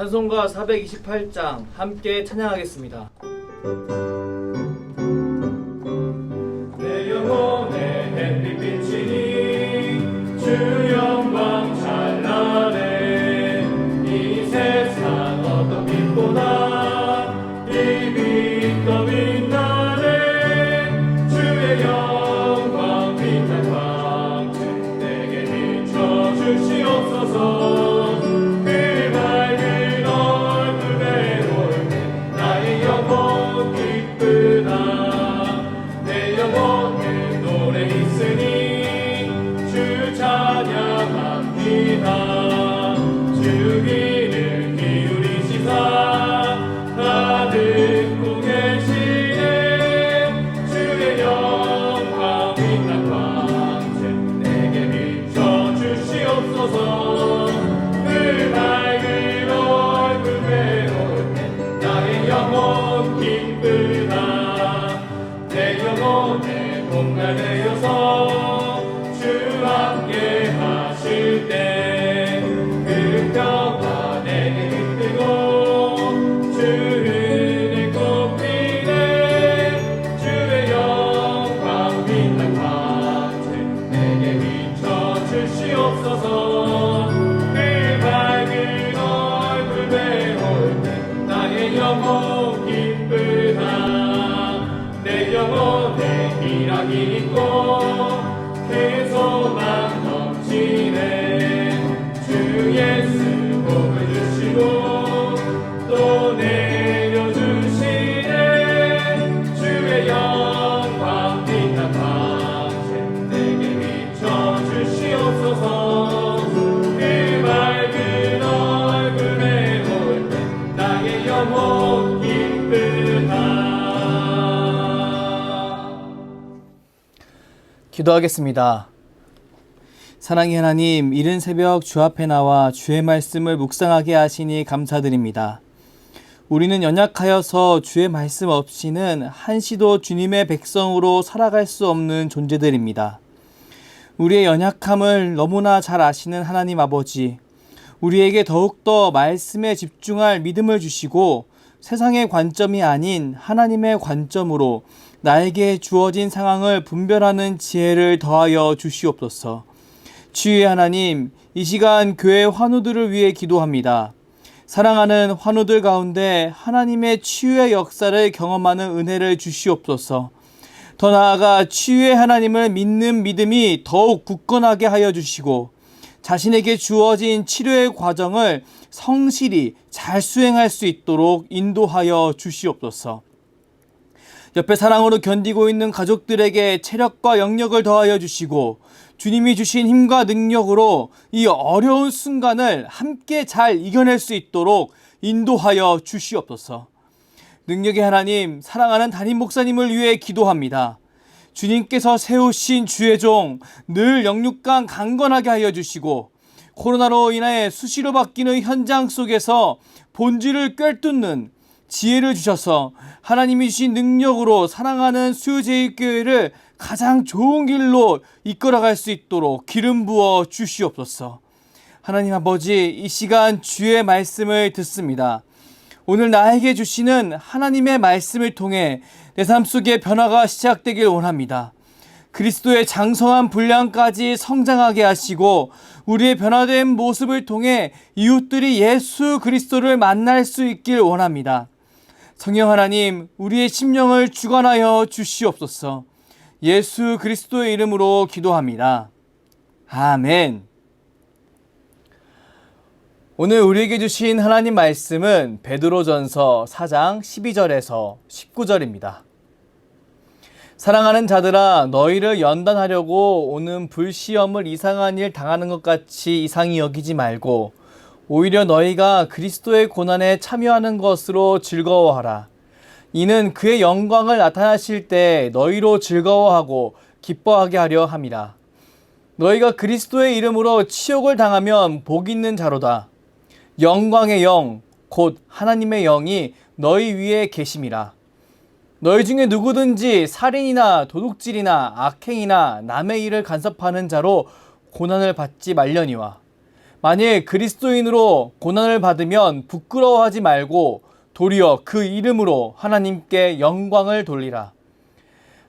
찬송가 428장 함께 찬양하겠습니다. 내 영혼의 햇빛 비치니 주 영광 찬란해. 이 세상 어떤 빛보다 이 빛 더 빛나네. 주의 영광 빛난 광채 내게 비춰주시옵소서. 기도하겠습니다. 사랑의 하나님, 이른 새벽 주 앞에 나와 주의 말씀을 묵상하게 하시니 감사드립니다. 우리는 연약하여서 주의 말씀 없이는 한시도 주님의 백성으로 살아갈 수 없는 존재들입니다. 우리의 연약함을 너무나 잘 아시는 하나님 아버지, 우리에게 더욱더 말씀에 집중할 믿음을 주시고 세상의 관점이 아닌 하나님의 관점으로 나에게 주어진 상황을 분별하는 지혜를 더하여 주시옵소서. 주의 하나님, 이 시간 교회 환우들을 위해 기도합니다. 사랑하는 환우들 가운데 하나님의 치유의 역사를 경험하는 은혜를 주시옵소서. 더 나아가 치유의 하나님을 믿는 믿음이 더욱 굳건하게 하여 주시고 자신에게 주어진 치료의 과정을 성실히 잘 수행할 수 있도록 인도하여 주시옵소서. 옆에 사랑으로 견디고 있는 가족들에게 체력과 영력을 더하여 주시고 주님이 주신 힘과 능력으로 이 어려운 순간을 함께 잘 이겨낼 수 있도록 인도하여 주시옵소서. 능력의 하나님, 사랑하는 담임 목사님을 위해 기도합니다. 주님께서 세우신 주의 종 늘 영육간 강건하게 하여 주시고 코로나로 인해 수시로 바뀌는 현장 속에서 본질을 꿰뚫는 지혜를 주셔서 하나님이 주신 능력으로 사랑하는 수요제일교회를 가장 좋은 길로 이끌어갈 수 있도록 기름 부어 주시옵소서. 하나님 아버지, 이 시간 주의 말씀을 듣습니다. 오늘 나에게 주시는 하나님의 말씀을 통해 내 삶 속에 변화가 시작되길 원합니다. 그리스도의 장성한 분량까지 성장하게 하시고 우리의 변화된 모습을 통해 이웃들이 예수 그리스도를 만날 수 있길 원합니다. 성령 하나님, 우리의 심령을 주관하여 주시옵소서. 예수 그리스도의 이름으로 기도합니다. 아멘. 오늘 우리에게 주신 하나님 말씀은 베드로전서 4장 12절에서 19절입니다. 사랑하는 자들아, 너희를 연단하려고 오는 불시험을 이상한 일 당하는 것 같이 이상히 여기지 말고 오히려 너희가 그리스도의 고난에 참여하는 것으로 즐거워하라. 이는 그의 영광을 나타나실 때 너희로 즐거워하고 기뻐하게 하려 함이라. 너희가 그리스도의 이름으로 치욕을 당하면 복 있는 자로다. 영광의 영, 곧 하나님의 영이 너희 위에 계심이라. 너희 중에 누구든지 살인이나 도둑질이나 악행이나 남의 일을 간섭하는 자로 고난을 받지 말려니와 만일 그리스도인으로 고난을 받으면 부끄러워하지 말고 도리어 그 이름으로 하나님께 영광을 돌리라.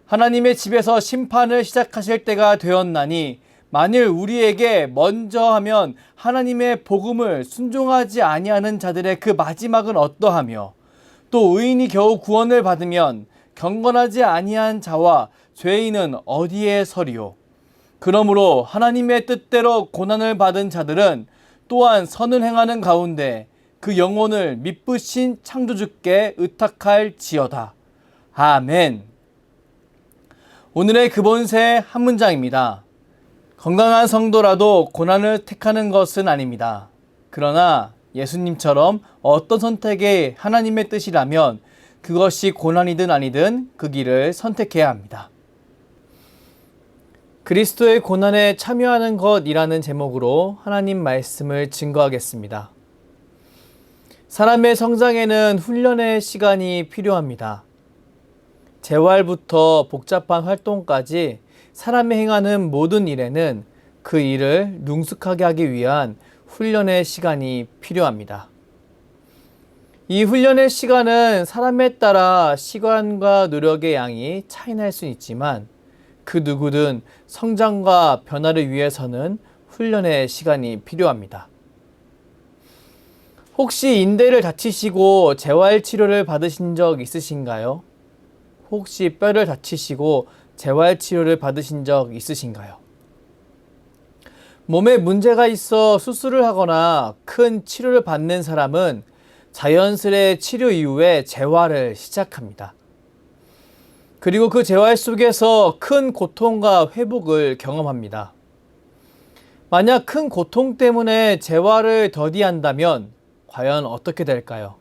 하나님의 집에서 심판을 시작하실 때가 되었나니 만일 우리에게 먼저 하면 하나님의 복음을 순종하지 아니하는 자들의 그 마지막은 어떠하며 또 의인이 겨우 구원을 받으면 경건하지 아니한 자와 죄인은 어디에 서리요. 그러므로 하나님의 뜻대로 고난을 받은 자들은 또한 선을 행하는 가운데 그 영혼을 미쁘신 창조주께 의탁할지어다. 아멘. 오늘의 기본세 한 문장입니다. 건강한 성도라도 고난을 택하는 것은 아닙니다. 그러나 예수님처럼 어떤 선택이 하나님의 뜻이라면 그것이 고난이든 아니든 그 길을 선택해야 합니다. 그리스도의 고난에 참여하는 것이라는 제목으로 하나님 말씀을 증거하겠습니다. 사람의 성장에는 훈련의 시간이 필요합니다. 재활부터 복잡한 활동까지 사람이 행하는 모든 일에는 그 일을 능숙하게 하기 위한 훈련의 시간이 필요합니다. 이 훈련의 시간은 사람에 따라 시간과 노력의 양이 차이날 수 있지만 그 누구든 성장과 변화를 위해서는 훈련의 시간이 필요합니다. 혹시 인대를 다치시고 재활치료를 받으신 적 있으신가요? 혹시 뼈를 다치시고 재활치료를 받으신 적 있으신가요? 몸에 문제가 있어 수술을 하거나 큰 치료를 받는 사람은 자연스레 치료 이후에 재활을 시작합니다. 그리고 그 재활 속에서 큰 고통과 회복을 경험합니다. 만약 큰 고통 때문에 재활을 더디한다면 과연 어떻게 될까요?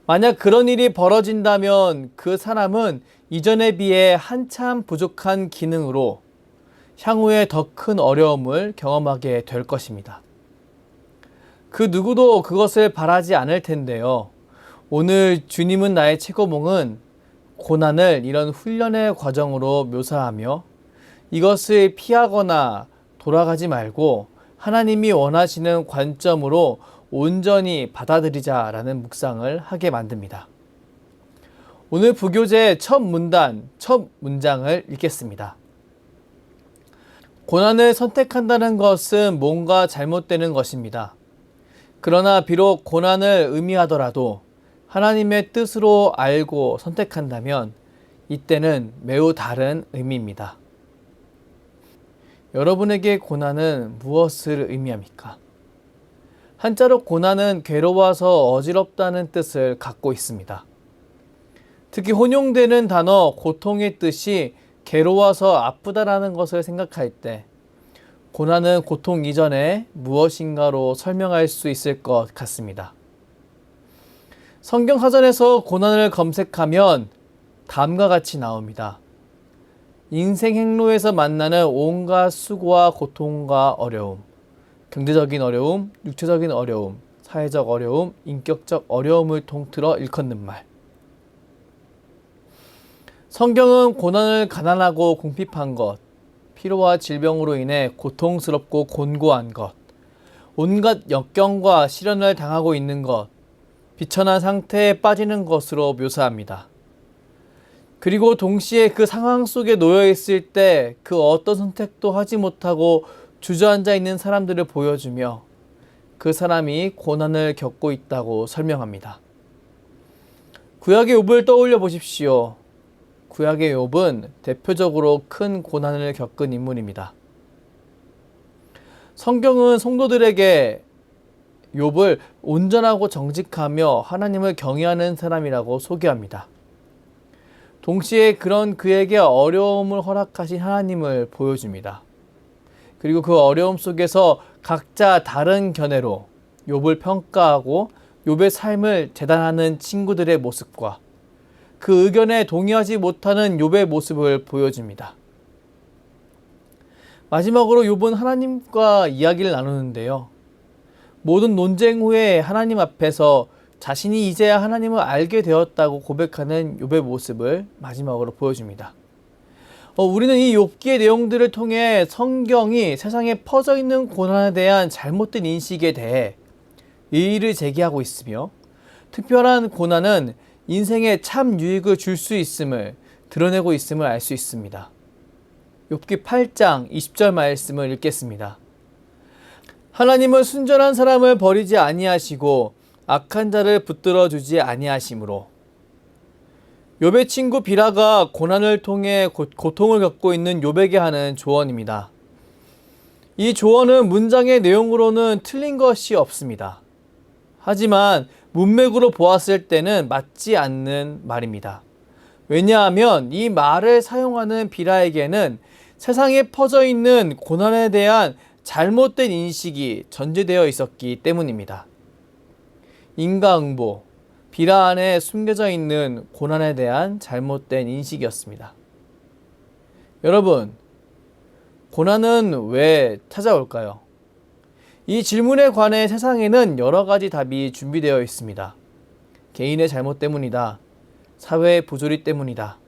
만약 그런 일이 벌어진다면 그 사람은 이전에 비해 한참 부족한 기능으로 향후에 더 큰 어려움을 경험하게 될 것입니다. 그 누구도 그것을 바라지 않을 텐데요. 오늘 주님은 나의 최고봉은 고난을 이런 훈련의 과정으로 묘사하며 이것을 피하거나 돌아가지 말고 하나님이 원하시는 관점으로 온전히 받아들이자라는 묵상을 하게 만듭니다. 오늘 부교재 첫 문단, 첫 문장을 읽겠습니다. 고난을 선택한다는 것은 뭔가 잘못되는 것입니다. 그러나 비록 고난을 의미하더라도 하나님의 뜻으로 알고 선택한다면 이때는 매우 다른 의미입니다. 여러분에게 고난은 무엇을 의미합니까? 한자로 고난은 괴로워서 어지럽다는 뜻을 갖고 있습니다. 특히 혼용되는 단어 고통의 뜻이 괴로워서 아프다라는 것을 생각할 때 고난은 고통 이전에 무엇인가로 설명할 수 있을 것 같습니다. 성경 사전에서 고난을 검색하면 다음과 같이 나옵니다. 인생 행로에서 만나는 온갖 수고와 고통과 어려움, 경제적인 어려움, 육체적인 어려움, 사회적 어려움, 인격적 어려움을 통틀어 일컫는 말. 성경은 고난을 가난하고 궁핍한 것, 피로와 질병으로 인해 고통스럽고 곤고한 것, 온갖 역경과 시련을 당하고 있는 것, 비천한 상태에 빠지는 것으로 묘사합니다. 그리고 동시에 그 상황 속에 놓여 있을 때 그 어떤 선택도 하지 못하고 주저앉아 있는 사람들을 보여주며 그 사람이 고난을 겪고 있다고 설명합니다. 구약의 욥을 떠올려 보십시오. 구약의 욥은 대표적으로 큰 고난을 겪은 인물입니다. 성경은 성도들에게 욥을 온전하고 정직하며 하나님을 경외하는 사람이라고 소개합니다. 동시에 그런 그에게 어려움을 허락하신 하나님을 보여줍니다. 그리고 그 어려움 속에서 각자 다른 견해로 욥을 평가하고 욥의 삶을 재단하는 친구들의 모습과 그 의견에 동의하지 못하는 욥의 모습을 보여줍니다. 마지막으로 욥은 하나님과 이야기를 나누는데요. 모든 논쟁 후에 하나님 앞에서 자신이 이제야 하나님을 알게 되었다고 고백하는 욥의 모습을 마지막으로 보여줍니다. 우리는 이 욥기의 내용들을 통해 성경이 세상에 퍼져 있는 고난에 대한 잘못된 인식에 대해 의의를 제기하고 있으며, 특별한 고난은 인생에 참 유익을 줄 수 있음을 드러내고 있음을 알 수 있습니다. 욥기 8장 20절 말씀을 읽겠습니다. 하나님은 순전한 사람을 버리지 아니하시고 악한 자를 붙들어 주지 아니하시므로. 욥의 친구 비라가 고난을 통해 고통을 겪고 있는 욥에게 하는 조언입니다. 이 조언은 문장의 내용으로는 틀린 것이 없습니다. 하지만 문맥으로 보았을 때는 맞지 않는 말입니다. 왜냐하면 이 말을 사용하는 비라에게는 세상에 퍼져 있는 고난에 대한 잘못된 인식이 전제되어 있었기 때문입니다. 인과응보, 비라 안에 숨겨져 있는 고난에 대한 잘못된 인식이었습니다. 여러분, 고난은 왜 찾아올까요? 이 질문에 관해 세상에는 여러 가지 답이 준비되어 있습니다. 개인의 잘못 때문이다. 사회의 부조리 때문이다.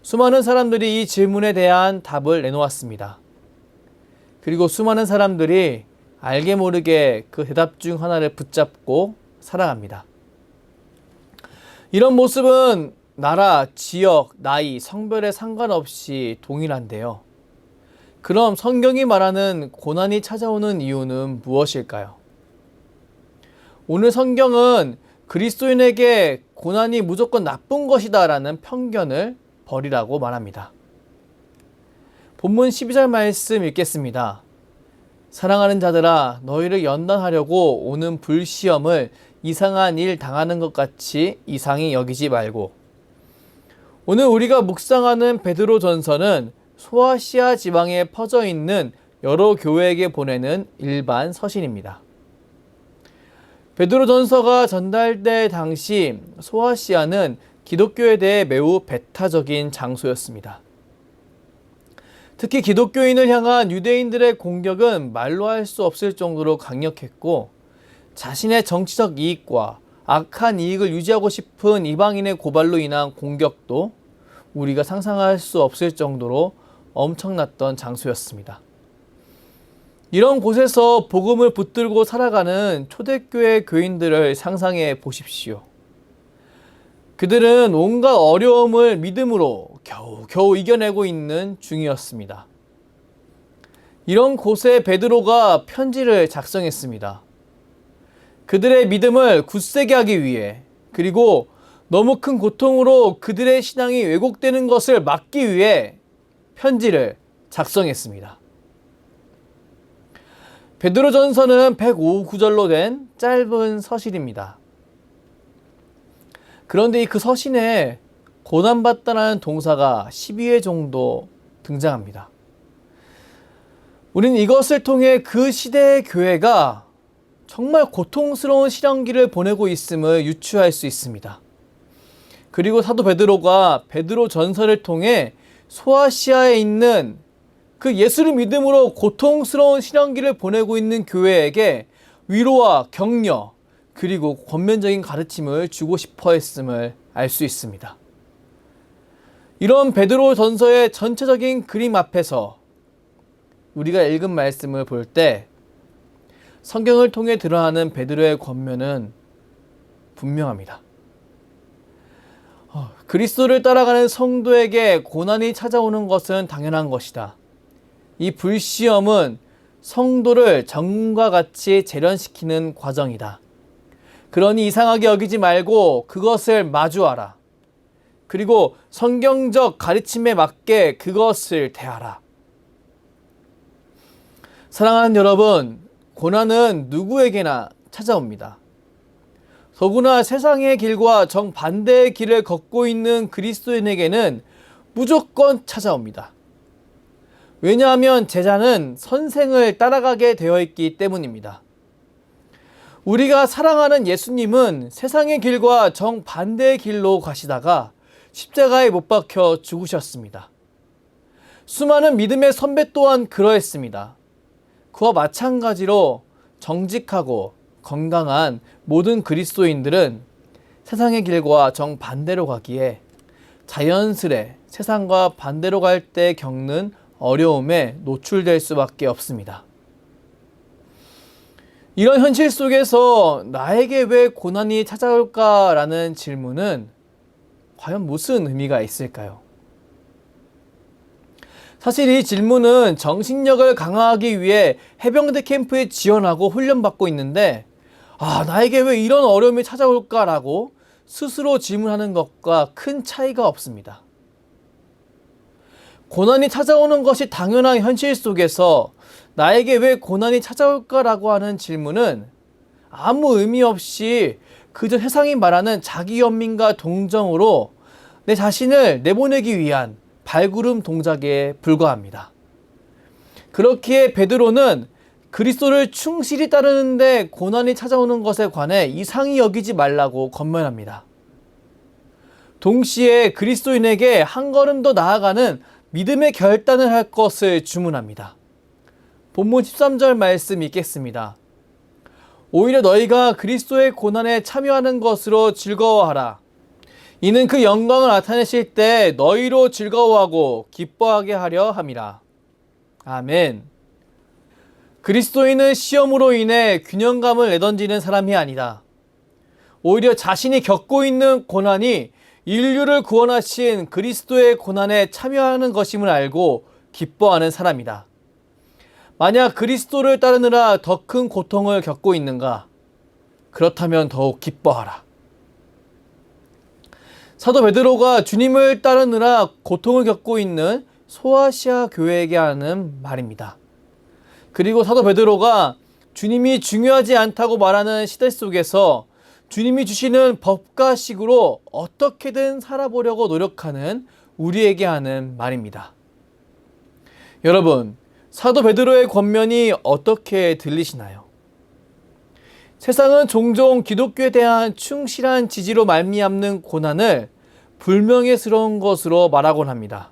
수많은 사람들이 이 질문에 대한 답을 내놓았습니다. 그리고 수많은 사람들이 알게 모르게 그 대답 중 하나를 붙잡고 살아갑니다. 이런 모습은 나라, 지역, 나이, 성별에 상관없이 동일한데요. 그럼 성경이 말하는 고난이 찾아오는 이유는 무엇일까요? 오늘 성경은 그리스도인에게 고난이 무조건 나쁜 것이다 라는 편견을 버리라고 말합니다. 본문 12절 말씀 읽겠습니다. 사랑하는 자들아, 너희를 연단하려고 오는 불시험을 이상한 일 당하는 것 같이 이상히 여기지 말고. 오늘 우리가 묵상하는 베드로전서는 소아시아 지방에 퍼져 있는 여러 교회에게 보내는 일반 서신입니다. 베드로전서가 전달될 당시 소아시아는 기독교에 대해 매우 배타적인 장소였습니다. 특히 기독교인을 향한 유대인들의 공격은 말로 할 수 없을 정도로 강력했고, 자신의 정치적 이익과 악한 이익을 유지하고 싶은 이방인의 고발로 인한 공격도 우리가 상상할 수 없을 정도로 엄청났던 장소였습니다. 이런 곳에서 복음을 붙들고 살아가는 초대교회 교인들을 상상해 보십시오. 그들은 온갖 어려움을 믿음으로 겨우 이겨내고 있는 중이었습니다. 이런 곳에 베드로가 편지를 작성했습니다. 그들의 믿음을 굳세게 하기 위해, 그리고 너무 큰 고통으로 그들의 신앙이 왜곡되는 것을 막기 위해 편지를 작성했습니다. 베드로전서는 105구절로 된 짧은 서신입니다. 그런데 그 서신에 고난받다라는 동사가 12회 정도 등장합니다. 우리는 이것을 통해 그 시대의 교회가 정말 고통스러운 시련기를 보내고 있음을 유추할 수 있습니다. 그리고 사도 베드로가 베드로전서를 통해 소아시아에 있는 그 예수를 믿음으로 고통스러운 시련기를 보내고 있는 교회에게 위로와 격려, 그리고 권면적인 가르침을 주고 싶어 했음을 알 수 있습니다. 이런 베드로전서의 전체적인 그림 앞에서 우리가 읽은 말씀을 볼 때 성경을 통해 드러나는 베드로의 권면은 분명합니다. 그리스도를 따라가는 성도에게 고난이 찾아오는 것은 당연한 것이다. 이 불시험은 성도를 정금과 같이 재련시키는 과정이다. 그러니 이상하게 여기지 말고 그것을 마주하라. 그리고 성경적 가르침에 맞게 그것을 대하라. 사랑하는 여러분, 고난은 누구에게나 찾아옵니다. 더구나 세상의 길과 정반대의 길을 걷고 있는 그리스도인에게는 무조건 찾아옵니다. 왜냐하면 제자는 선생을 따라가게 되어 있기 때문입니다. 우리가 사랑하는 예수님은 세상의 길과 정반대의 길로 가시다가 십자가에 못 박혀 죽으셨습니다. 수많은 믿음의 선배 또한 그러했습니다. 그와 마찬가지로 정직하고 건강한 모든 그리스도인들은 세상의 길과 정반대로 가기에 자연스레 세상과 반대로 갈 때 겪는 어려움에 노출될 수밖에 없습니다. 이런 현실 속에서 나에게 왜 고난이 찾아올까라는 질문은 과연 무슨 의미가 있을까요? 사실 이 질문은 정신력을 강화하기 위해 해병대 캠프에 지원하고 훈련받고 있는데, 나에게 왜 이런 어려움이 찾아올까라고 스스로 질문하는 것과 큰 차이가 없습니다. 고난이 찾아오는 것이 당연한 현실 속에서 나에게 왜 고난이 찾아올까라고 하는 질문은 아무 의미 없이 그저 세상이 말하는 자기 연민과 동정으로 내 자신을 내보내기 위한 발구름 동작에 불과합니다. 그렇기에 베드로는 그리스도를 충실히 따르는데 고난이 찾아오는 것에 관해 이상히 여기지 말라고 권면합니다. 동시에 그리스도인에게 한 걸음 더 나아가는 믿음의 결단을 할 것을 주문합니다. 본문 13절 말씀 읽겠습니다. 오히려 너희가 그리스도의 고난에 참여하는 것으로 즐거워하라. 이는 그 영광을 나타내실 때 너희로 즐거워하고 기뻐하게 하려 함이라. 아멘. 그리스도인은 시험으로 인해 균형감을 내던지는 사람이 아니다. 오히려 자신이 겪고 있는 고난이 인류를 구원하신 그리스도의 고난에 참여하는 것임을 알고 기뻐하는 사람이다. 만약 그리스도를 따르느라 더 큰 고통을 겪고 있는가? 그렇다면 더욱 기뻐하라. 사도 베드로가 주님을 따르느라 고통을 겪고 있는 소아시아 교회에게 하는 말입니다. 그리고 사도 베드로가 주님이 중요하지 않다고 말하는 시대 속에서 주님이 주시는 법과식으로 어떻게든 살아보려고 노력하는 우리에게 하는 말입니다. 여러분, 사도 베드로의 권면이 어떻게 들리시나요? 세상은 종종 기독교에 대한 충실한 지지로 말미암는 고난을 불명예스러운 것으로 말하곤 합니다.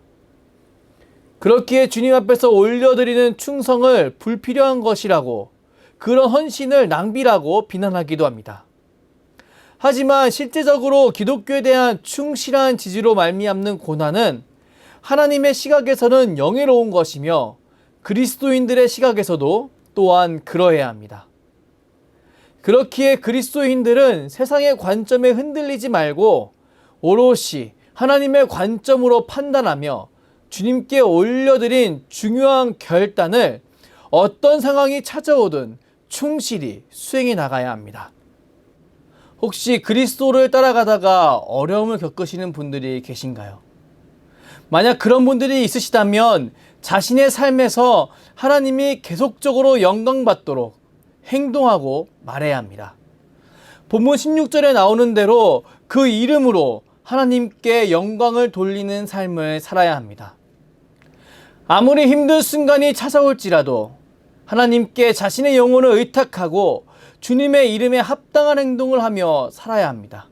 그렇기에 주님 앞에서 올려드리는 충성을 불필요한 것이라고, 그런 헌신을 낭비라고 비난하기도 합니다. 하지만 실제적으로 기독교에 대한 충실한 지지로 말미암는 고난은 하나님의 시각에서는 영예로운 것이며 그리스도인들의 시각에서도 또한 그러해야 합니다. 그렇기에 그리스도인들은 세상의 관점에 흔들리지 말고 오롯이 하나님의 관점으로 판단하며 주님께 올려드린 중요한 결단을 어떤 상황이 찾아오든 충실히 수행해 나가야 합니다. 혹시 그리스도를 따라가다가 어려움을 겪으시는 분들이 계신가요? 만약 그런 분들이 있으시다면 자신의 삶에서 하나님이 계속적으로 영광받도록 행동하고 말해야 합니다. 본문 16절에 나오는 대로 그 이름으로 하나님께 영광을 돌리는 삶을 살아야 합니다. 아무리 힘든 순간이 찾아올지라도 하나님께 자신의 영혼을 의탁하고 주님의 이름에 합당한 행동을 하며 살아야 합니다.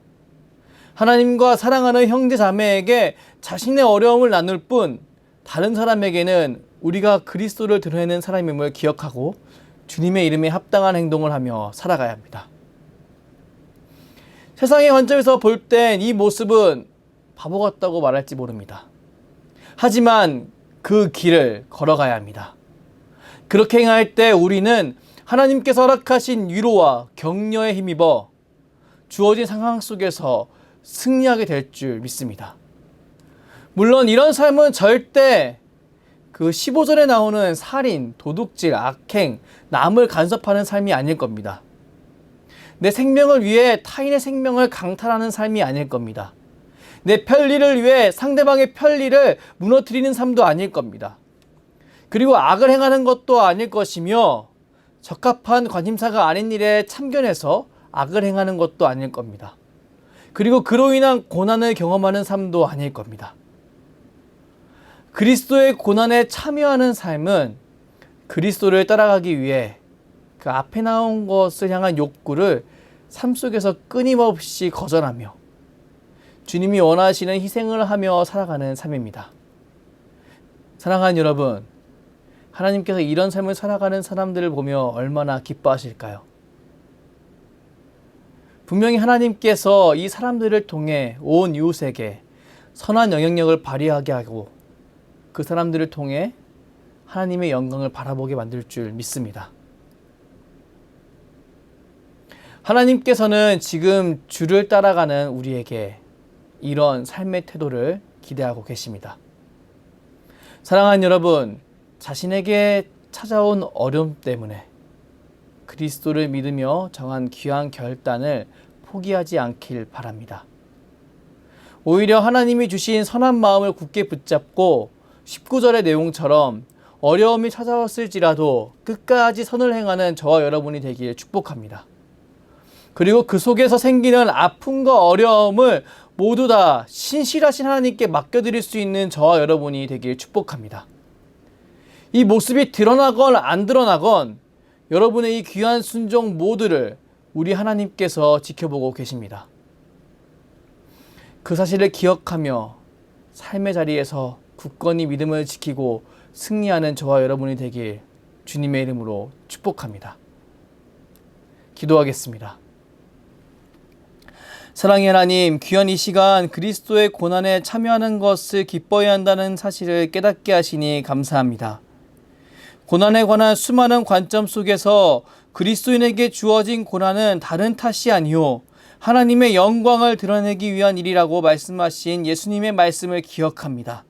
하나님과 사랑하는 형제 자매에게 자신의 어려움을 나눌 뿐 다른 사람에게는 우리가 그리스도를 드러내는 사람임을 기억하고 주님의 이름에 합당한 행동을 하며 살아가야 합니다. 세상의 관점에서 볼 땐 이 모습은 바보 같다고 말할지 모릅니다. 하지만 그 길을 걸어가야 합니다. 그렇게 행할 때 우리는 하나님께서 허락하신 위로와 격려에 힘입어 주어진 상황 속에서 승리하게 될 줄 믿습니다. 물론 이런 삶은 절대 그 15절에 나오는 살인, 도둑질, 악행, 남을 간섭하는 삶이 아닐 겁니다. 내 생명을 위해 타인의 생명을 강탈하는 삶이 아닐 겁니다. 내 편리를 위해 상대방의 편리를 무너뜨리는 삶도 아닐 겁니다. 그리고 악을 행하는 것도 아닐 것이며 적합한 관심사가 아닌 일에 참견해서 악을 행하는 것도 아닐 겁니다. 그리고 그로 인한 고난을 경험하는 삶도 아닐 겁니다. 그리스도의 고난에 참여하는 삶은 그리스도를 따라가기 위해 그 앞에 나온 것을 향한 욕구를 삶 속에서 끊임없이 거절하며 주님이 원하시는 희생을 하며 살아가는 삶입니다. 사랑하는 여러분, 하나님께서 이런 삶을 살아가는 사람들을 보며 얼마나 기뻐하실까요? 분명히 하나님께서 이 사람들을 통해 온 이웃에게 선한 영향력을 발휘하게 하고 그 사람들을 통해 하나님의 영광을 바라보게 만들 줄 믿습니다. 하나님께서는 지금 주를 따라가는 우리에게 이런 삶의 태도를 기대하고 계십니다. 사랑하는 여러분, 자신에게 찾아온 어려움 때문에 그리스도를 믿으며 정한 귀한 결단을 포기하지 않길 바랍니다. 오히려 하나님이 주신 선한 마음을 굳게 붙잡고 19절의 내용처럼 어려움이 찾아왔을지라도 끝까지 선을 행하는 저와 여러분이 되길 축복합니다. 그리고 그 속에서 생기는 아픔과 어려움을 모두 다 신실하신 하나님께 맡겨드릴 수 있는 저와 여러분이 되길 축복합니다. 이 모습이 드러나건 안 드러나건 여러분의 이 귀한 순종 모두를 우리 하나님께서 지켜보고 계십니다. 그 사실을 기억하며 삶의 자리에서 굳건히 믿음을 지키고 승리하는 저와 여러분이 되길 주님의 이름으로 축복합니다. 기도하겠습니다. 사랑의 하나님, 귀한 이 시간 그리스도의 고난에 참여하는 것을 기뻐해야 한다는 사실을 깨닫게 하시니 감사합니다. 고난에 관한 수많은 관점 속에서 그리스도인에게 주어진 고난은 다른 탓이 아니요 하나님의 영광을 드러내기 위한 일이라고 말씀하신 예수님의 말씀을 기억합니다.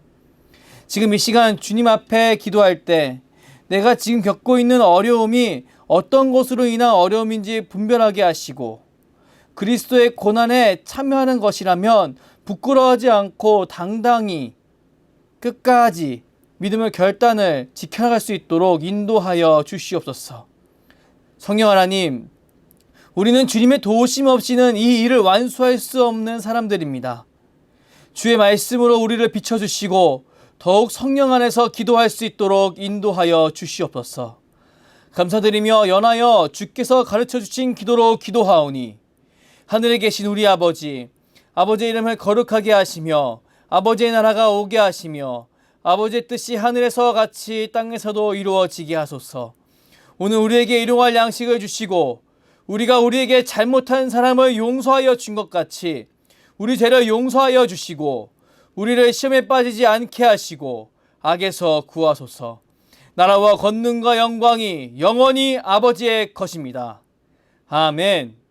지금 이 시간 주님 앞에 기도할 때 내가 지금 겪고 있는 어려움이 어떤 것으로 인한 어려움인지 분별하게 하시고 그리스도의 고난에 참여하는 것이라면 부끄러워하지 않고 당당히 끝까지 믿음의 결단을 지켜나갈 수 있도록 인도하여 주시옵소서. 성령 하나님, 우리는 주님의 도우심 없이는 이 일을 완수할 수 없는 사람들입니다. 주의 말씀으로 우리를 비춰주시고 더욱 성령 안에서 기도할 수 있도록 인도하여 주시옵소서. 감사드리며 연하여 주께서 가르쳐 주신 기도로 기도하오니 하늘에 계신 우리 아버지, 아버지의 이름을 거룩하게 하시며 아버지의 나라가 오게 하시며 아버지의 뜻이 하늘에서와 같이 땅에서도 이루어지게 하소서. 오늘 우리에게 일용할 양식을 주시고 우리가 우리에게 잘못한 사람을 용서하여 준 것 같이 우리 죄를 용서하여 주시고 우리를 시험에 빠지지 않게 하시고 악에서 구하소서. 나라와 권능과 영광이 영원히 아버지의 것입니다. 아멘.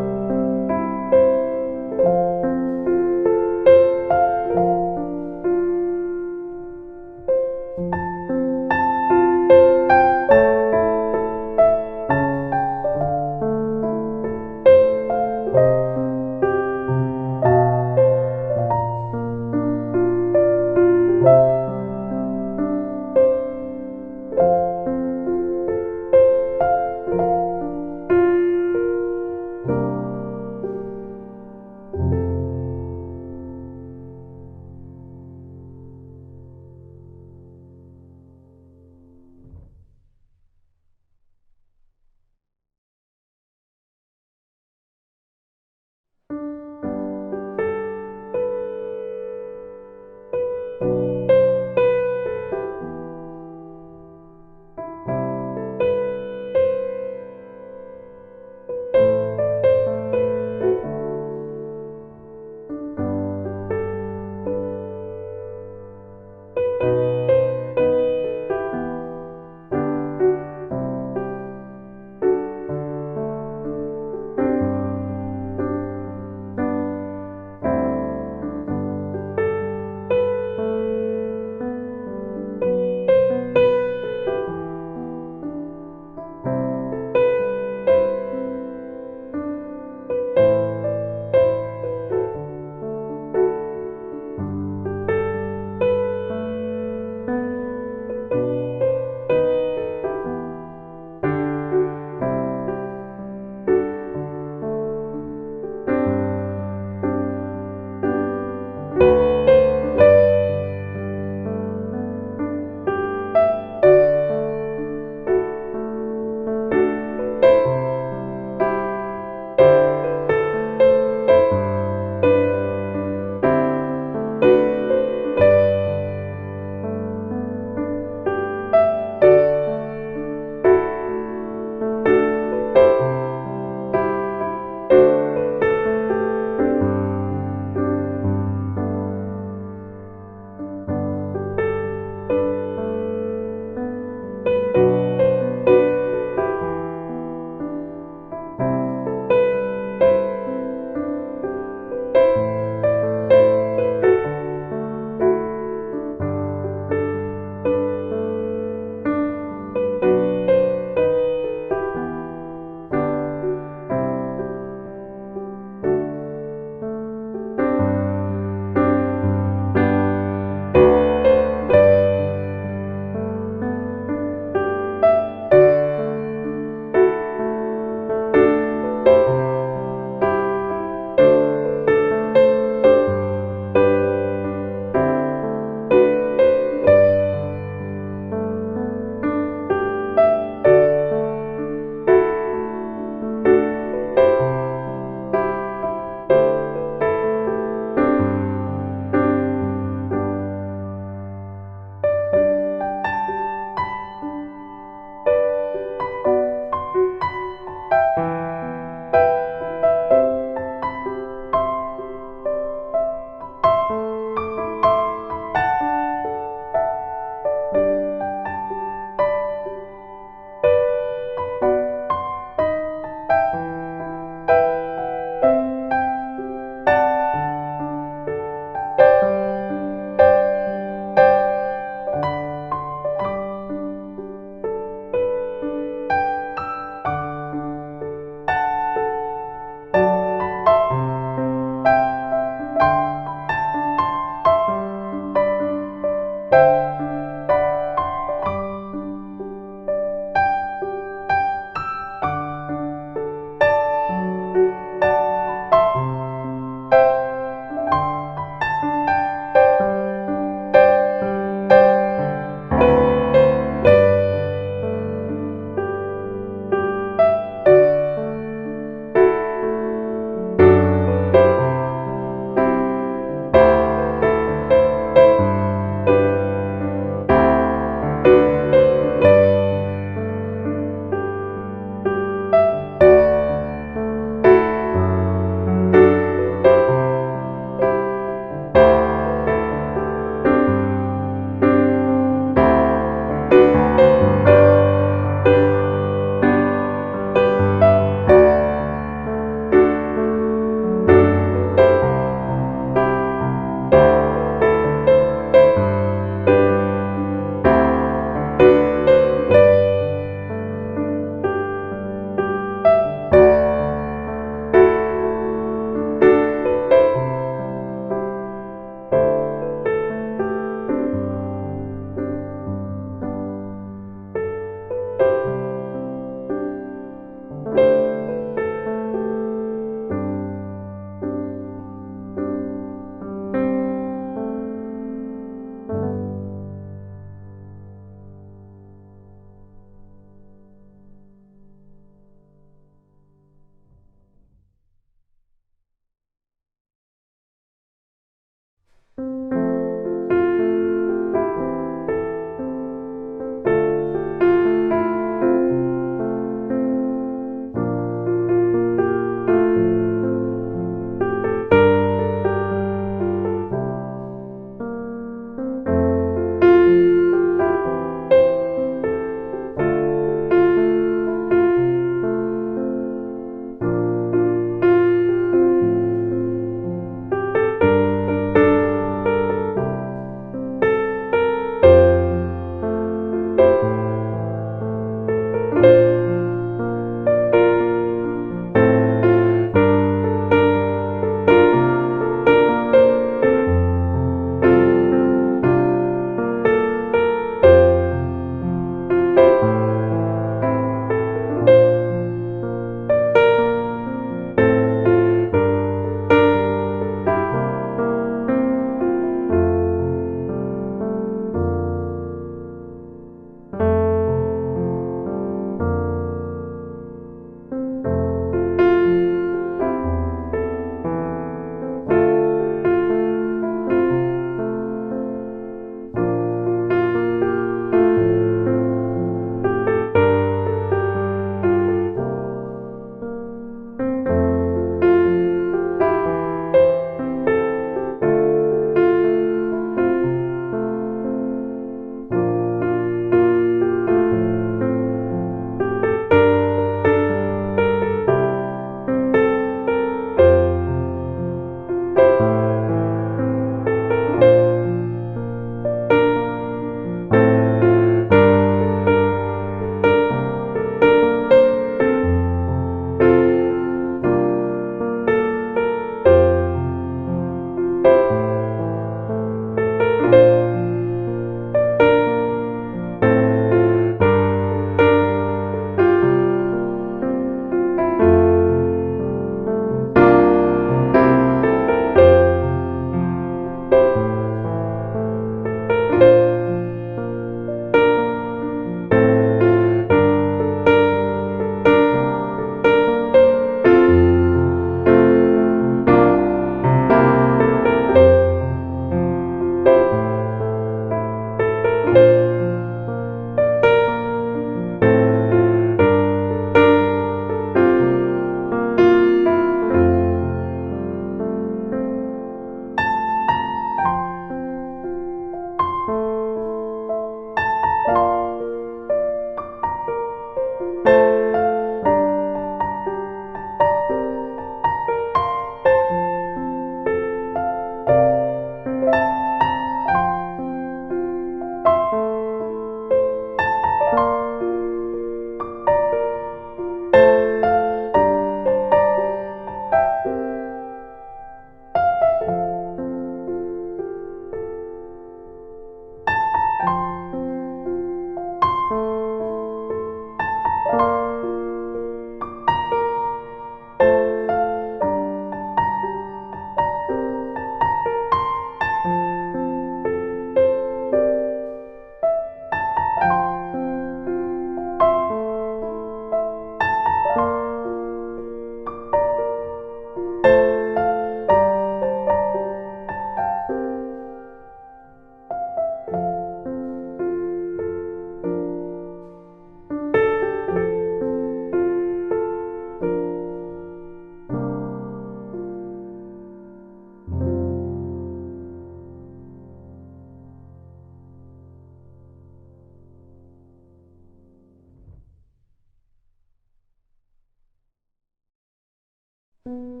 주